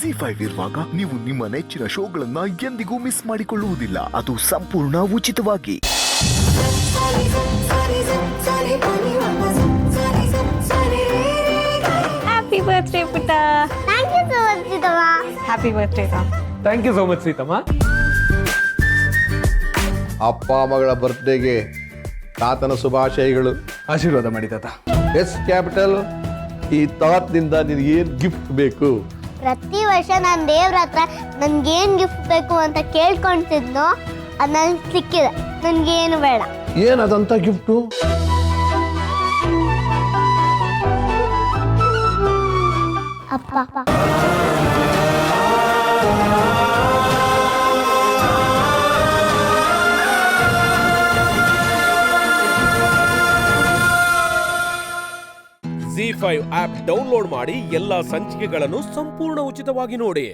ಜಿ5 ಇರುವಾಗ ನೀವು ನಿಮ್ಮ ನೆಚ್ಚಿನ ಶೋಗಳನ್ನ ಎಂದಿಗೂ ಮಿಸ್ ಮಾಡಿಕೊಳ್ಳುವುದಿಲ್ಲ. ಅದು ಸಂಪೂರ್ಣ ಉಚಿತವಾಗಿ. ಹ್ಯಾಪಿ ಬರ್ತ್ಡೇ ಪುಟ್ಟ. Thank you so much Seethamma. Happy birthday thank you so much Seethamma. ಅಪ್ಪ ಮಗಳ ಬರ್ತ್ಡೇಗೆ ತಾತನ ಶುಭಾಶಯಗಳು. ಆಶೀರ್ವಾದ ಮಾಡಿ ತಾತ. ಎಸ್ ಕ್ಯಾಪಿಟಲ್, ಈ ತಾತನಿಂದ ನಿನಗೇನು ಗಿಫ್ಟ್ ಬೇಕು? ಪ್ರತಿ ವರ್ಷ ನಾನು ದೇವ್ರ ಹತ್ರ ನನ್ಗೇನು ಗಿಫ್ಟ್ ಬೇಕು ಅಂತ ಕೇಳ್ಕೊಂತಿದ್ನೋ ಅದು ನನಗೆ ಸಿಕ್ಕಿದೆ. ನನಗೇನು ಬೇಡ. ಏನದಂತ ಗಿಫ್ಟು? ಅಪ್ಪ. ಜಿ5 ಆಪ್ ಡೌನ್ಲೋಡ್ ಮಾಡಿ ಎಲ್ಲಾ ಸಂಚಿಕೆಗಳನ್ನು ಸಂಪೂರ್ಣ ಉಚಿತವಾಗಿ ನೋಡಿ.